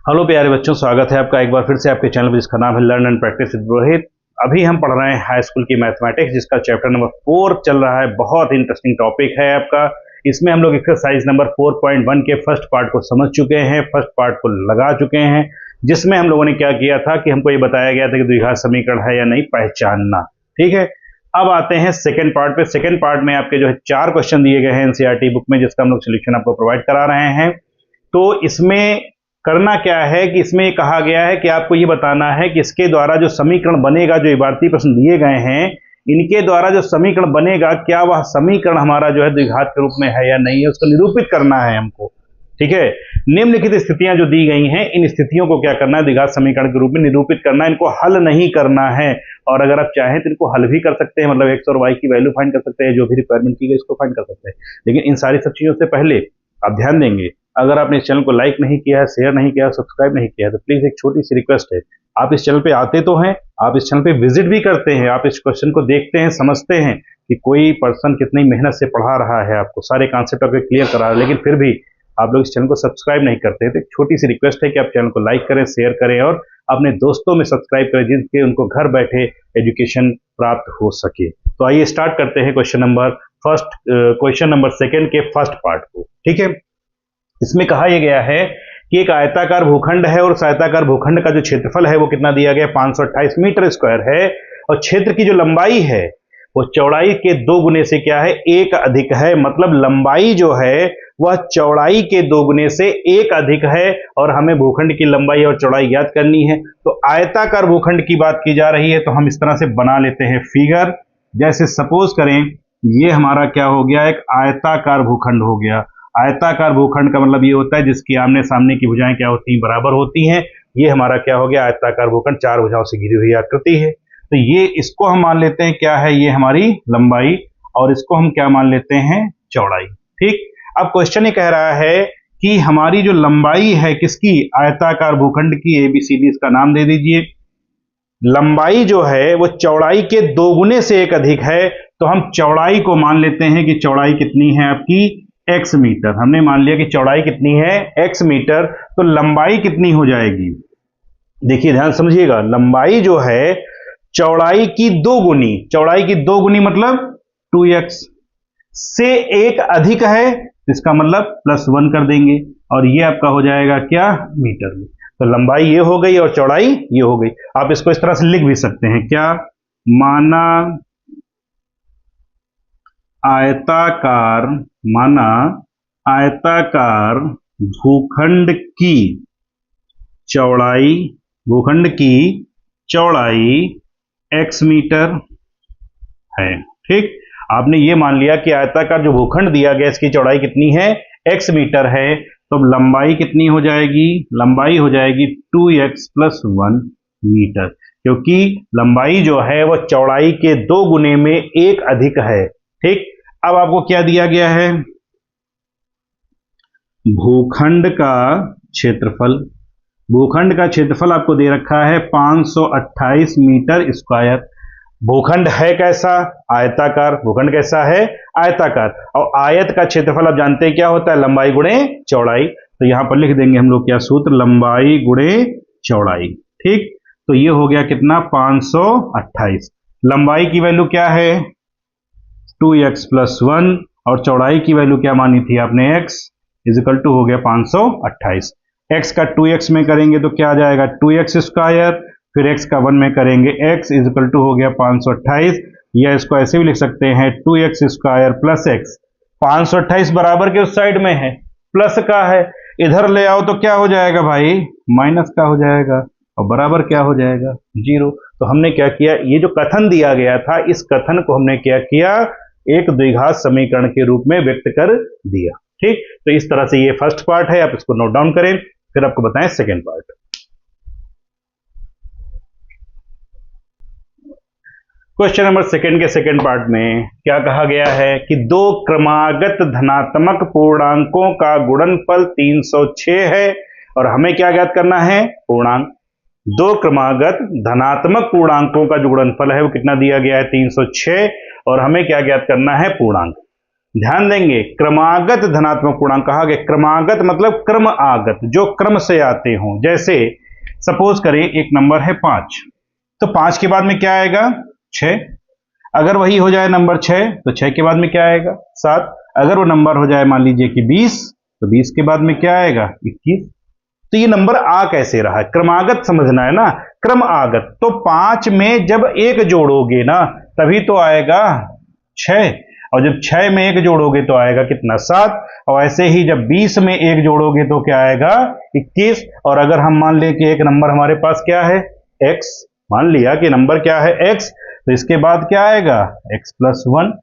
Hello प्यारे बच्चों, स्वागत है आपका एक बार फिर से आपके चैनल पर जिसका नाम है learn and practice with Rohit. अभी हम पढ़ रहे हैं हाई स्कूल की मैथमेटिक्स, जिसका चैप्टर नंबर 4 चल रहा है। बहुत इंटरेस्टिंग टॉपिक है आपका। इसमें हम लोग एक्सरसाइज नंबर 4.1 के फर्स्ट पार्ट को समझ चुके हैं, फर्स्ट पार्ट को लगा चुके हैं, जिसमें हम लोगों ने क्या किया था कि हमको ये बताया गया था कि द्विघात समीकरण है या नहीं पहचानना। ठीक है, अब आते हैं सेकेंड पार्ट पे। सेकेंड पार्ट में आपके जो है 4 क्वेश्चन दिए गए हैं एनसीईआरटी बुक में, जिसका हम लोग सोल्यूशन आपको प्रोवाइड करा रहे हैं। तो इसमें करना क्या है कि इसमें कहा गया है कि आपको ये बताना है कि इसके द्वारा जो समीकरण बनेगा, जो इबारती प्रश्न दिए गए हैं, इनके द्वारा जो समीकरण बनेगा, क्या वह समीकरण हमारा जो है द्विघात के रूप में है या नहीं है, उसको निरूपित करना है हमको। ठीक है, निम्नलिखित स्थितियां जो दी गई हैं, इन स्थितियों को क्या करना है, द्विघात समीकरण के रूप में निरूपित करना है। इनको हल नहीं करना है, और अगर आप चाहें तो इनको हल भी कर सकते हैं, मतलब एक्स और वाई की वैल्यू फाइंड कर सकते हैं, जो भी रिक्वायरमेंट की गई इसको फाइंड कर सकते हैं। लेकिन इन सारी सब चीजों से पहले आप ध्यान देंगे, अगर आपने इस चैनल को लाइक नहीं किया है, शेयर नहीं किया है, सब्सक्राइब नहीं किया है, तो प्लीज एक छोटी सी रिक्वेस्ट है, आप इस चैनल पे आते तो हैं, आप इस चैनल पे विजिट भी करते हैं, आप इस क्वेश्चन को देखते हैं, समझते हैं कि कोई पर्सन कितनी मेहनत से पढ़ा रहा है, आपको सारे कॉन्सेप्ट आपके क्लियर करा रहा है, लेकिन फिर भी आप लोग इस चैनल को सब्सक्राइब नहीं करते हैं। तो एक छोटी सी रिक्वेस्ट है कि आप चैनल को लाइक करें, शेयर करें और अपने दोस्तों में सब्सक्राइब करें, जिनके उनको घर बैठे एजुकेशन प्राप्त हो सके। तो आइए स्टार्ट करते हैं क्वेश्चन नंबर सेकेंड के फर्स्ट पार्ट को। ठीक है, इसमें कहा यह गया है कि एक आयताकार भूखंड है, और उस आयताकार भूखंड का जो क्षेत्रफल है वो कितना दिया गया, 528 मीटर स्क्वायर है, और क्षेत्र की जो लंबाई है वो चौड़ाई के 2 गुने से क्या है, 1 अधिक है। मतलब लंबाई जो है वह चौड़ाई के 2 गुने से 1 अधिक है, और हमें भूखंड की लंबाई और चौड़ाई ज्ञात करनी है। तो आयताकार भूखंड की बात की जा रही है, तो हम इस तरह से बना लेते हैं फिगर। जैसे सपोज करें ये हमारा क्या हो गया, एक आयताकार भूखंड हो गया। आयताकार भूखंड का मतलब ये होता है जिसकी आमने सामने की भुजाएं क्या होती हैं, बराबर होती हैं। ये हमारा क्या हो गया, आयताकार भूखंड, 4 भुजाओं से घिरी हुई आकृति है। तो ये इसको हम मान लेते हैं क्या है, ये हमारी लंबाई, और इसको हम क्या मान लेते हैं, चौड़ाई। ठीक, अब क्वेश्चन ये कह रहा है कि हमारी जो लंबाई है किसकी, आयताकार भूखंड की, ABCD इसका नाम दे दीजिए। लंबाई जो है वो चौड़ाई के 2 गुने से 1 अधिक है, तो हम चौड़ाई को मान लेते हैं कि चौड़ाई कितनी है आपकी, x मीटर। हमने मान लिया कि चौड़ाई कितनी है, x मीटर। तो लंबाई कितनी हो जाएगी, देखिए ध्यान समझिएगा, लंबाई जो है चौड़ाई की 2 गुनी, चौड़ाई की 2 गुनी मतलब 2x से 1 अधिक है, इसका मतलब +1 कर देंगे, और ये आपका हो जाएगा क्या, मीटर में। तो लंबाई ये हो गई और चौड़ाई ये हो गई। आप इसको इस तरह से लिख भी सकते हैं, क्या, माना आयताकार भूखंड की चौड़ाई x मीटर है। ठीक, आपने ये मान लिया कि आयताकार जो भूखंड दिया गया इसकी चौड़ाई कितनी है, x मीटर है। तो लंबाई कितनी हो जाएगी, लंबाई हो जाएगी 2x + 1 मीटर, क्योंकि लंबाई जो है वह चौड़ाई के 2 गुने में 1 अधिक है। ठीक, अब आपको क्या दिया गया है, भूखंड का क्षेत्रफल आपको दे रखा है 528 मीटर स्क्वायर। भूखंड है कैसा, आयताकार। भूखंड कैसा है, आयताकार। और आयत का क्षेत्रफल आप जानते हैं क्या होता है, लंबाई गुणे चौड़ाई। तो यहां पर लिख देंगे हम लोग क्या सूत्र, लंबाई गुणे चौड़ाई। ठीक, तो ये हो गया कितना, 528। लंबाई की वैल्यू क्या है, 2x + 1, और चौड़ाई की वैल्यू क्या मानी थी आपने, x = हो गया 528। x का 2x में करेंगे तो क्या आ जाएगा, 2x स्क्वायर, फिर x का 1 में करेंगे x = हो गया 528, या इसको ऐसे भी लिख सकते हैं 2x स्क्वायर + x। 528 बराबर के उस साइड में है, प्लस का है, इधर ले आओ तो क्या हो जाएगा भाई, माइनस का हो जाएगा, और बराबर क्या हो जाएगा, 0। तो हमने क्या किया, ये जो कथन दिया गया था, इस कथन को हमने क्या किया, एक द्विघात समीकरण के रूप में व्यक्त कर दिया। ठीक, तो इस तरह से ये फर्स्ट पार्ट है, आप इसको नोट डाउन करें, फिर आपको बताएं second part. Question number second के सेकेंड पार्ट में क्या कहा गया है कि 2 क्रमागत धनात्मक पूर्णांकों का गुणनफल 306 है, और हमें क्या ज्ञात करना है, पूर्णांक। 2 क्रमागत धनात्मक पूर्णांकों का जो गुणनफल है वो कितना दिया गया है, 306, और हमें क्या ज्ञात करना है, पूर्णांक। ध्यान देंगे, क्रमागत धनात्मक पूर्णांक कहा गया। क्रमागत मतलब क्रम आगत, जो क्रम से आते हों। जैसे सपोज करें एक नंबर है 5, तो 5 के बाद में क्या आएगा 6। अगर वही हो जाए नंबर 6 तो 6 के बाद में क्या आएगा 7। अगर वो नंबर हो जाए मान लीजिए कि 20 तो 20 के बाद में क्या आएगा 21। तो ये नंबर आ कैसे रहा है, क्रमागत समझना है ना, क्रम आगत। तो 5 में जब 1 जोड़ोगे ना तभी तो आएगा 6, और जब 6 में 1 जोड़ोगे तो आएगा कितना 7, और ऐसे ही जब 20 में 1 जोड़ोगे तो क्या आएगा 21। और अगर हम मान लें कि एक नंबर हमारे पास क्या है x, मान लिया कि नंबर क्या है x, तो इसके बाद क्या आएगा x प्लस 1।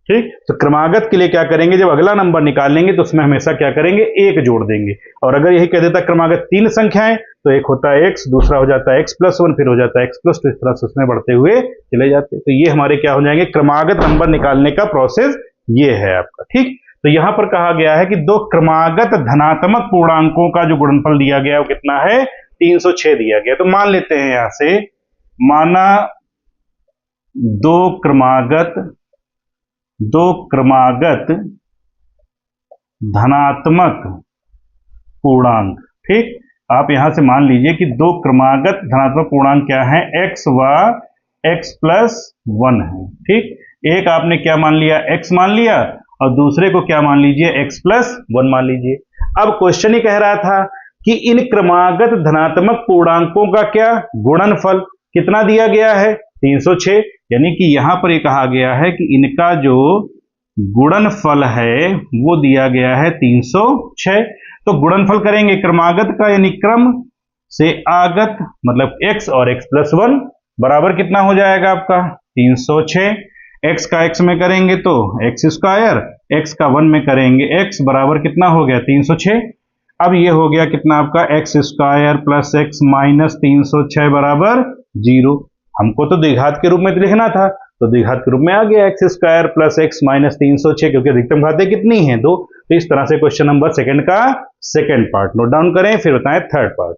ठीक, तो क्रमागत के लिए क्या करेंगे, जब अगला नंबर निकालेंगे तो उसमें हमेशा क्या करेंगे 1 जोड़ देंगे। और अगर यही कह देता क्रमागत 3 संख्याएं तो एक होता है x, दूसरा हो जाता है x प्लस 1, फिर हो जाता है x प्लस 2, इस तरह से उसमें बढ़ते हुए चले जाते। तो ये हमारे क्या हो जाएंगे क्रमागत नंबर निकालने का प्रोसेस ये है आपका। ठीक, तो यहां पर कहा गया है कि दो क्रमागत धनात्मक पूर्णांकों का जो गुणनफल दिया गया है वो कितना है 306 दिया गया। तो मान लेते हैं यहां से, माना दो क्रमागत धनात्मक पूर्णांक। ठीक, आप यहां से मान लीजिए कि दो क्रमागत धनात्मक पूर्णांक क्या है x व x प्लस 1 है। ठीक, एक आपने क्या मान लिया x मान लिया और दूसरे को क्या मान लीजिए x प्लस 1 मान लीजिए। अब क्वेश्चन ही कह रहा था कि इन क्रमागत धनात्मक पूर्णांकों का क्या गुणनफल कितना दिया गया है 306, यानी कि यहां पर यह कहा गया है कि इनका जो गुणनफल है वो दिया गया है 306। तो गुणनफल करेंगे क्रमागत का, यानी क्रम से आगत मतलब x और x प्लस 1 बराबर कितना हो जाएगा आपका 306। x का x में करेंगे तो x स्क्वायर, x का 1 में करेंगे x बराबर कितना हो गया 306। अब ये हो गया कितना आपका x square plus x minus 306 बराबर 0। हमको तो द्विघात के रूप में लिखना था तो द्विघात के रूप में आ गया x square plus x minus 306, क्योंकि अधिकतम घातें कितनी हैं 2। तो इस तरह से क्वेश्चन नंबर सेकंड का सेकंड पार्ट नोट डाउन करें, फिर बताएं third part.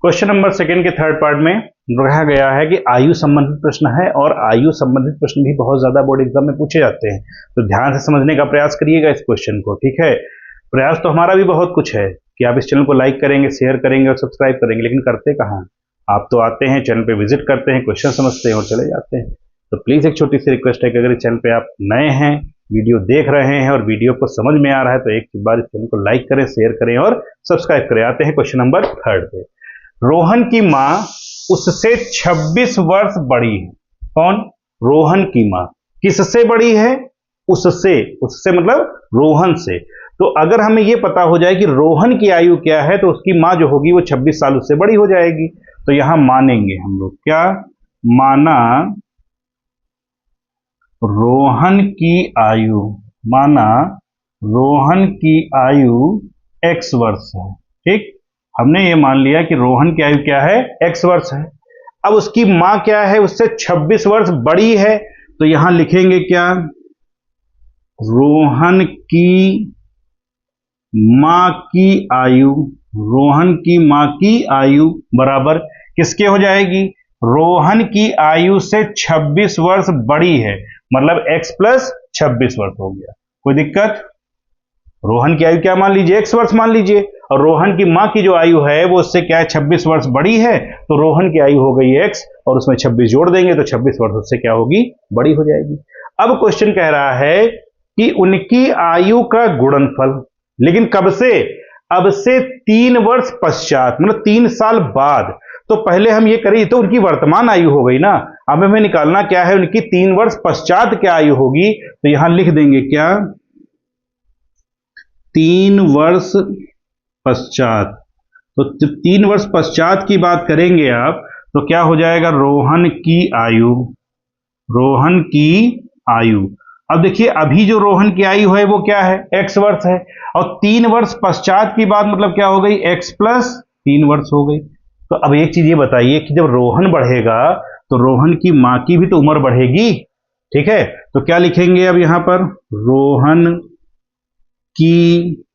Question number second के थर्ड पार्ट में रखा गया है कि आयु संबंधित प्रश्न है, और आयु संबंधित प्रश्न भी बहुत ज्यादा बोर्ड एग्जाम में पूछे जाते हैं, तो ध्यान से समझने का प्रयास करिएगा इस क्वेश्चन को। ठीक है, प्रयास तो हमारा भी बहुत कुछ है कि आप इस चैनल को लाइक करेंगे, शेयर करेंगे और सब्सक्राइब करेंगे, लेकिन करते कहाँ, आप तो आते हैं चैनल पे विजिट करते हैं, क्वेश्चन समझते हैं और चले जाते हैं। तो प्लीज एक छोटी सी रिक्वेस्ट है कि अगर इस चैनल पे आप नए हैं, वीडियो देख रहे हैं और वीडियो को समझ में आ रहा है तो एक बार इस चैनल को लाइक करें, शेयर करें और सब्सक्राइब करें। आते हैं क्वेश्चन नंबर थर्ड पे। रोहन की माँ उससे 26 वर्ष बड़ी है। कौन? रोहन की माँ किससे बड़ी है? उससे। उससे मतलब रोहन से। तो अगर हमें यह पता हो जाए कि रोहन की आयु क्या है तो उसकी मां जो होगी वो 26 साल उससे बड़ी हो जाएगी। तो यहां मानेंगे हम लोग क्या, माना रोहन की आयु, माना रोहन की आयु x वर्ष है। ठीक, हमने ये मान लिया कि रोहन की आयु क्या है x वर्ष है। अब उसकी मां क्या है, उससे 26 वर्ष बड़ी है, तो यहां लिखेंगे क्या, रोहन की मां की आयु, रोहन की मां की आयु बराबर किसके हो जाएगी, रोहन की आयु से 26 वर्ष बड़ी है, मतलब x प्लस 26 वर्ष हो गया। कोई दिक्कत? रोहन की आयु क्या मान लीजिए x वर्ष मान लीजिए, और रोहन की मां की जो आयु है वो उससे क्या है 26 वर्ष बड़ी है, तो रोहन की आयु हो गई x और उसमें 26 जोड़ देंगे तो 26 वर्ष उससे क्या होगी, बड़ी हो जाएगी। अब क्वेश्चन कह रहा है कि उनकी आयु का गुणनफल, लेकिन कब से, अब से 3 वर्ष पश्चात, मतलब 3 साल बाद। तो पहले हम ये करें, तो उनकी वर्तमान आयु हो गई ना, अब हमें निकालना क्या है उनकी 3 वर्ष पश्चात क्या आयु होगी। तो यहां लिख देंगे क्या, 3 वर्ष पश्चात। तो जब 3 वर्ष पश्चात की बात करेंगे आप तो क्या हो जाएगा, रोहन की आयु, रोहन की आयु। अब देखिए अभी जो रोहन की आयु है वो क्या है, x वर्ष है, और 3 वर्ष पश्चात की बात मतलब क्या हो गई, x प्लस 3 वर्ष हो गई। तो अब एक चीज ये बताइए कि जब रोहन बढ़ेगा तो रोहन की मां की भी तो उम्र बढ़ेगी। ठीक है, तो क्या लिखेंगे अब यहां पर, रोहन की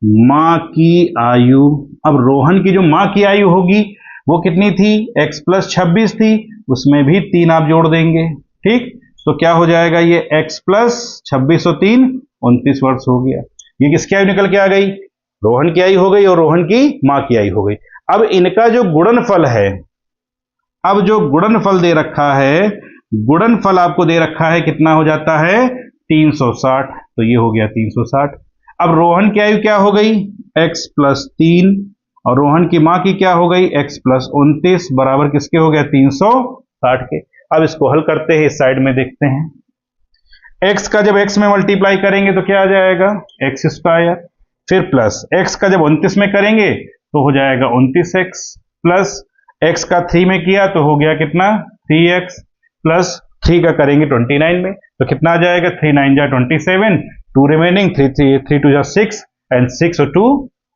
मां की आयु। अब रोहन की जो मां की आयु होगी वो कितनी थी, x प्लस 26 थी, उसमें भी 3 आप जोड़ देंगे। ठीक, तो क्या हो जाएगा, ये x प्लस 26 और 3 29 वर्ष हो गया। ये किसकी आयु निकल के आ गई, रोहन की आयु हो गई और रोहन की मां की आयु हो गई। अब इनका जो गुणनफल है, अब जो गुणनफल दे रखा है, गुणनफल आपको दे रखा है कितना हो जाता है 360, तो ये हो गया 360। अब रोहन की आयु क्या हो गई x प्लस 3 और रोहन की मां की क्या हो गई x प्लस 29 बराबर किसके हो गया 360 के। अब इसको हल करते हैं, इस साइड में देखते हैं। x का जब x में मल्टीप्लाई करेंगे तो क्या आ जाएगा x स्क्वायर, फिर प्लस x का जब 29 में करेंगे तो हो जाएगा 29x, प्लस x का 3 में किया तो हो गया कितना 3x, प्लस 3 का करेंगे 29 में तो कितना आ जाएगा 3 9 जा 27, 2 रिमेनिंग 3 2 जा 6 एंड 6 और 2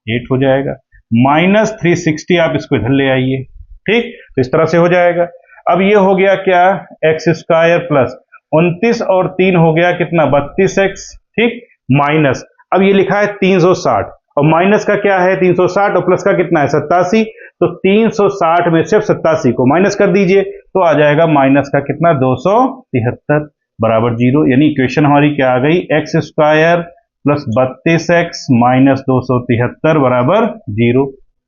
8 हो जाएगा। माइनस 360 आप इसको इधर ले आइए। ठीक, तो इस तरह से हो जाएगा। अब ये हो गया क्या एक्स स्क्वायर प्लस 29 और 3 हो गया कितना 32x। ठीक, माइनस अब ये लिखा है 360 और माइनस का क्या है 360 और प्लस का कितना है 87, तो 360 में सिर्फ 87 को माइनस कर दीजिए तो आ जाएगा माइनस का कितना 273 बराबर 0। यानी इक्वेशन हमारी क्या आ गई x square plus 32x minus 273 बराबर 0।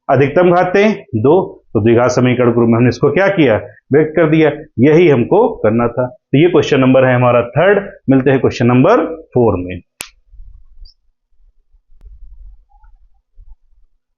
अधिकतम घाते 2, तो द्विघात समीकरण के रूप में हमने इसको क्या किया व्यक्त कर दिया, यही हमको करना था। तो ये क्वेश्चन नंबर है हमारा 3rd। मिलते हैं क्वेश्चन नंबर 4 में।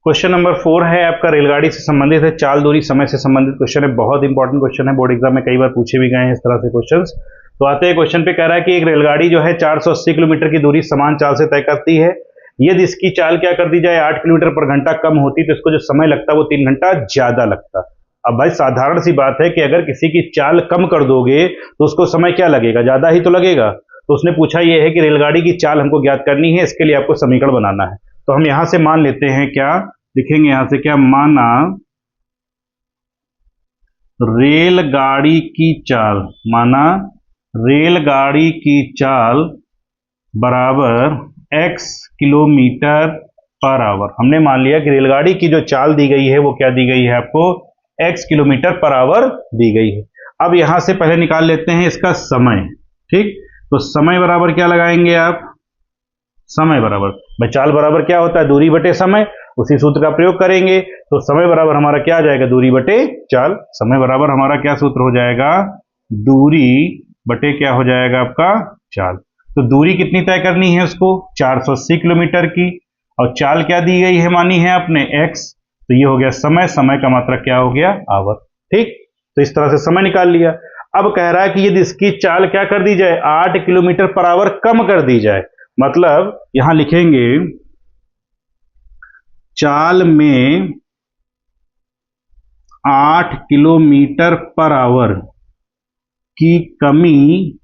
क्वेश्चन नंबर 4 है आपका रेलगाड़ी से संबंधित है, चाल दूरी समय से संबंधित क्वेश्चन है, बहुत इंपॉर्टेंट क्वेश्चन है, बोर्ड एग्जाम में कई बार पूछे भी गए हैं इस तरह से क्वेश्चंस। तो आते हैं क्वेश्चन पे, कह रहा है कि एक रेलगाड़ी जो है 480 किलोमीटर की दूरी समान चाल से तय करती है। यदि इसकी चाल क्या कर दी जाए 8 किलोमीटर पर घंटा कम होती तो इसको जो समय लगता है वो 3 घंटा ज्यादा लगता। अब भाई साधारण सी बात है कि अगर किसी की चाल कम कर दोगे तो उसको समय क्या लगेगा, ज्यादा ही तो लगेगा। तो उसने पूछा ये है कि रेलगाड़ी की चाल हमको ज्ञात करनी है, इसके लिए आपको समीकरण बनाना है। तो हम यहां से मान लेते हैं, क्या लिखेंगे यहां से, क्या माना रेलगाड़ी की चाल, माना रेलगाड़ी की चाल बराबर x किलोमीटर पर आवर। हमने मान लिया कि रेलगाड़ी की जो चाल दी गई है वो क्या दी गई है आपको x किलोमीटर पर आवर दी गई है। अब यहां से पहले निकाल लेते हैं इसका समय। ठीक, तो समय बराबर क्या लगाएंगे आप, समय बराबर भाई चाल बराबर क्या होता है दूरी बटे समय, उसी सूत्र का प्रयोग करेंगे। तो समय बराबर हमारा क्या आ जाएगा दूरी बटे चाल। समय बराबर हमारा क्या सूत्र हो जाएगा दूरी बटे क्या हो जाएगा आपका चाल। तो दूरी कितनी तय करनी है उसको 480 किलोमीटर की, और चाल क्या दी गई है मानी है आपने x, तो ये हो गया समय, समय का मात्रा क्या हो गया आवर। ठीक, तो इस तरह से समय निकाल लिया। अब कह रहा है कि यदि इसकी चाल क्या कर दी जाए 8 किलोमीटर पर आवर कम कर दी जाए, मतलब यहां लिखेंगे चाल में 8 किलोमीटर पर आवर की कमी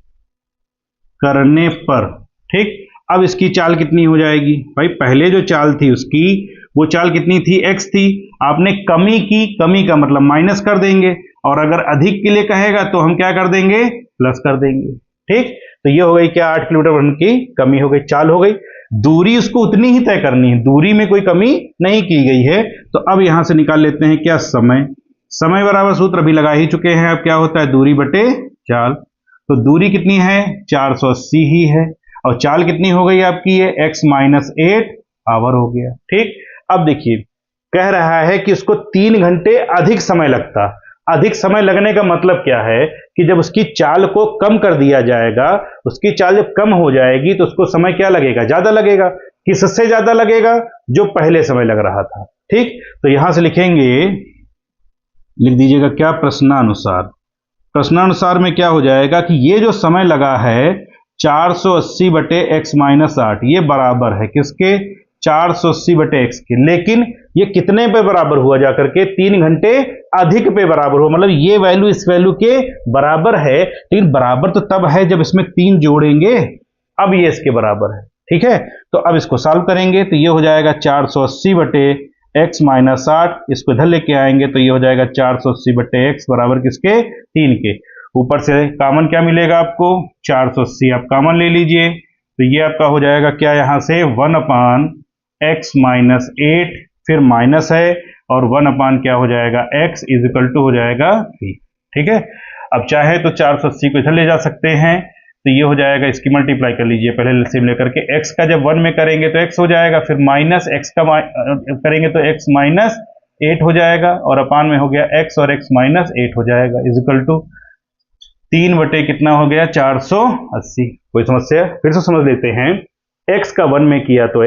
करने पर। ठीक, अब इसकी चाल कितनी हो जाएगी भाई, पहले जो चाल थी उसकी वो चाल कितनी थी x थी, आपने कमी की, कमी का मतलब माइनस कर देंगे, और अगर अधिक के लिए कहेगा तो हम क्या कर देंगे प्लस कर देंगे। ठीक, तो ये हो गई क्या 8 किलोमीटर की कमी हो गई, चाल हो गई। दूरी उसको उतनी ही तय करनी है, दूरी में कोई कमी नहीं की गई है। तो अब यहां से निकाल लेते हैं क्या समय, समय बराबर सूत्र अभी लगा ही चुके हैं, अब क्या होता है दूरी बटे चाल। तो दूरी कितनी है 480 ही है, और चाल कितनी हो गई आपकी ये x माइनस 8 आवर हो गया। ठीक, अब देखिए कह रहा है कि उसको 3 घंटे अधिक समय लगता। अधिक समय लगने का मतलब क्या है कि जब उसकी चाल को कम कर दिया जाएगा, उसकी चाल जब कम हो जाएगी तो उसको समय क्या लगेगा ज्यादा लगेगा। किससे ज्यादा लगेगा, जो पहले समय लग रहा था। ठीक, तो यहां से लिखेंगे, लिख दीजिएगा क्या प्रश्नानुसार। प्रश्नानुसार में क्या हो जाएगा कि ये जो समय लगा है 480 बटे x माइनस 8 ये बराबर है किसके 480 बटे x के, लेकिन ये कितने पे बराबर हुआ जाकर के 3 घंटे अधिक पे बराबर हुआ, मतलब ये वैल्यू इस वैल्यू के बराबर है, लेकिन बराबर तो तब है जब इसमें 3 जोड़ेंगे, अब ये इसके बराबर है। ठीक है, तो अब इसको सॉल्व करेंगे तो ये हो जाएगा 480 बटे x माइनस 8, इसको इधर लेके आएंगे तो ये हो जाएगा 480 बटे x बराबर किसके 3 के। ऊपर से कॉमन क्या मिलेगा आपको 480 आप कॉमन ले लीजिए, तो ये आपका हो जाएगा क्या यहां से 1 अपान x माइनस 8, फिर माइनस है और 1 अपान क्या हो जाएगा x इज इक्वल टू हो जाएगा 3। ठीक है, अब चाहे तो 480 को इधर ले जा सकते हैं, तो ये हो जाएगा, इसकी मल्टीप्लाई कर लीजिए पहले एलसीएम लेकर के। x का जब 1 में करेंगे तो x हो जाएगा, फिर माइनस x का करेंगे तो x माइनस 8 हो जाएगा, और अपान में हो गया x और x माइनस 8 हो जाएगा, इज इक्वल टू 3 बटे कितना हो गया 480। कोई समस्या? फिर से समझ लेते हैं। x का 1 में किया तो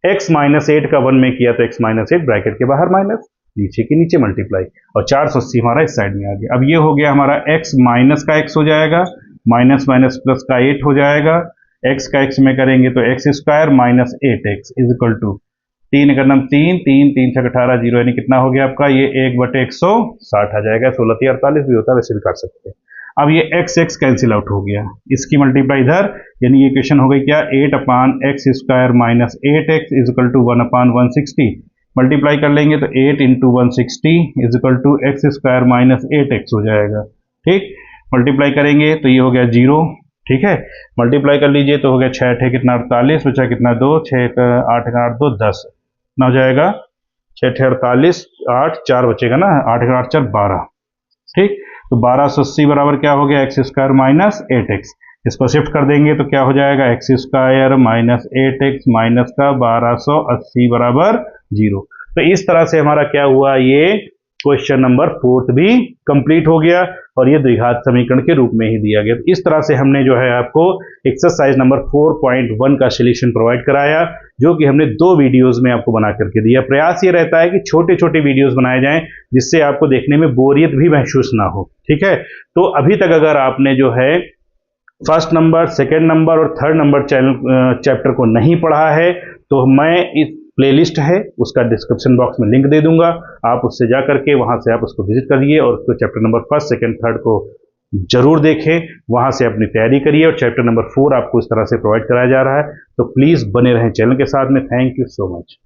x माइनस 8 का 1 में किया तो x माइनस 8, ब्रैकेट के बाहर माइनस, नीचे के नीचे मल्टीप्लाई, और 480 हमारा इस साइड में आ गया। अब ये हो गया हमारा x माइनस का x हो जाएगा, माइनस माइनस प्लस का 8 हो जाएगा, x का x में करेंगे तो x square minus 8x is equal to 3 का नम 3, 3 3 छक 18 0, यानी कितना हो गया आपका ये 1 बटे 160 आ जाएगा। 16 3 48 भी होता है, वैसे भी काट सकते हैं। अब ये x कैंसिल आउट हो गया, इसकी मल्टीप्लाई इधर, यानी ये इक्वेशन हो गई क्या 8 upon x square minus 8x is equal to 1 upon 160। Multiply कर लेंगे तो 8 into 160 is equal to x square minus 8x हो जाएगा। ठीक, मल्टीप्लाई करेंगे तो ये हो गया 0। ठीक है, मल्टीप्लाई कर लीजिए तो हो गया 6 8 कितना 48, बचा कितना 2, 6 8 8 2 10, कितना हो जाएगा 6 48, 8 4 बचेगा ना, 8 8 4 12। ठीक, तो 1280 बराबर क्या हो गया एक्स स्क्वायर माइनस 8x। इसको शिफ्ट कर देंगे तो क्या हो जाएगा x square minus 8x minus का 1280 बराबर 0। तो इस तरह से हमारा क्या हुआ, ये क्वेश्चन नंबर 4 भी कंप्लीट हो गया, और ये द्विघात समीकरण के रूप में ही दिया गया। तो इस तरह से हमने जो है आपको एक्सरसाइज नंबर 4.1 का सॉल्यूशन प्रोवाइड कराया, जो कि हमने 2 वीडियोस में आपको बना करके दिया। प्रयास ये रहता है कि छोटे छोटे वीडियोस बनाए जाएं, जिससे आपको देखने में बोरियत भी महसूस ना हो। ठीक है, तो अभी तक अगर आपने जो है फर्स्ट नंबर, सेकेंड नंबर और थर्ड नंबर चैप्टर को नहीं पढ़ा है, तो मैं इस प्लेलिस्ट है उसका डिस्क्रिप्शन बॉक्स में लिंक दे दूंगा, आप उससे जा करके वहां से आप उसको विजिट करिए, और उसको chapter number first second third को जरूर देखें, वहां से अपनी तैयारी करिए। और चैप्टर नंबर 4 आपको इस तरह से प्रोवाइड कराया जा रहा है, तो प्लीज बने रहें चैनल के साथ में। Thank you so much.